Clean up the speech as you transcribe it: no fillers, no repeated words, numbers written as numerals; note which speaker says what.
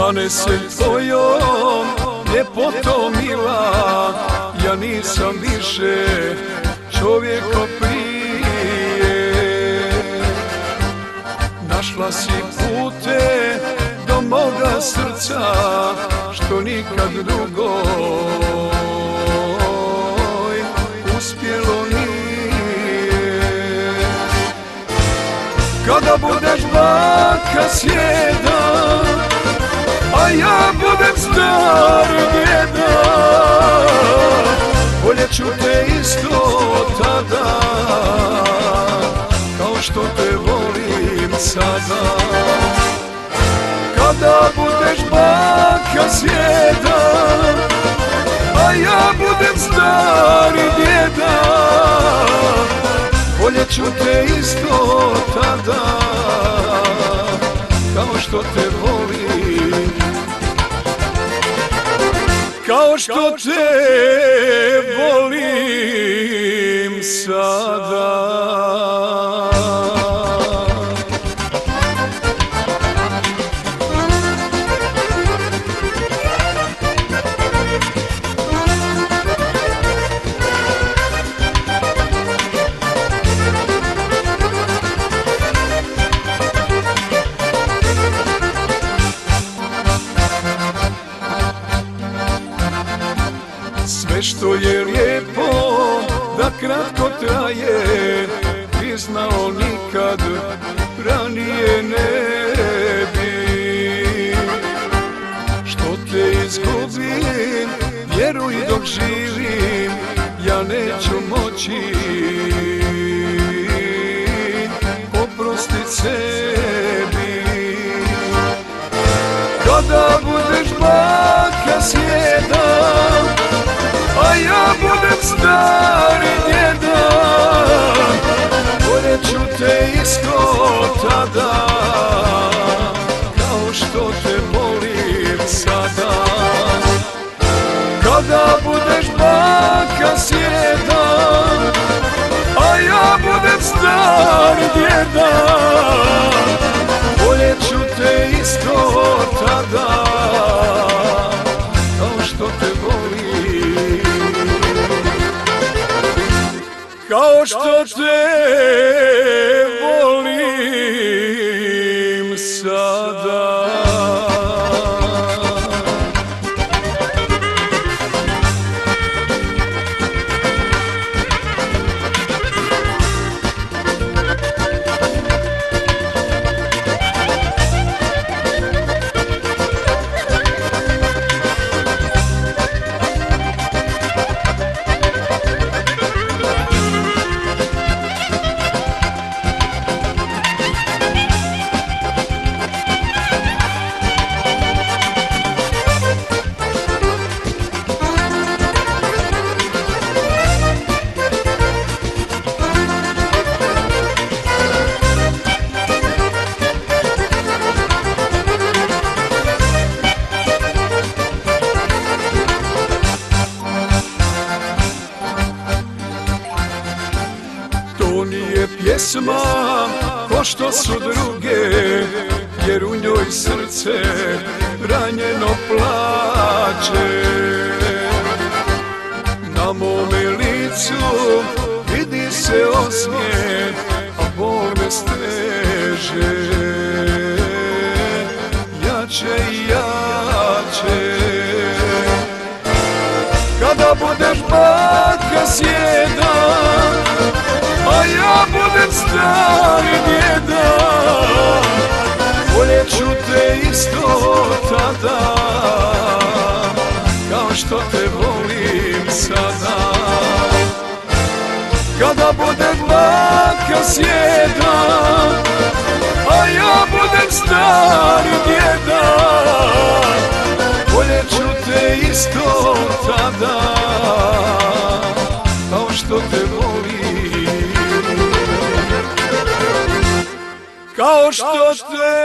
Speaker 1: Mane se tvojom ljepotom mila, ja nisam više čovjeko prije. Našla si pute do moga srca, što nikad drugoj uspjelo nije. Kada budeš baka sjeda, a ja budem star djeda, voljet ću te isto tada, kao što te volim sada. Kada budeš baka sjeda, a ja budem star djeda, voljet ću te isto tada, kao što te volim, kao što te volim sada. Sve što je lijepo da kratko traje, priznao nikad ranije ne bi. Što te izgubim, vjeruj dok živim, ja neću moći oprostit sebi. Kada budeš baka sjeda, a ja budem star djeda, voljet ću te isto tada, kao što te volim sada. Kada budeš baka sjeda, a ja budem star djeda, voljet ću te isto tada, kao što te volim, kao što te volim sada. To nije pjesma ko što su druge, jer u njoj srce ranjeno plače. Na mome licu vidi se osmijeh, a bol me steže jače i jače. Kada budeš baka sjeda, a ja budem star djeda, voljet ću te isto tada, kao što te volim sada. Kada budem baka sjeda, a ja budem star djeda, voljet ću te isto tada, kao što te volim, kao što te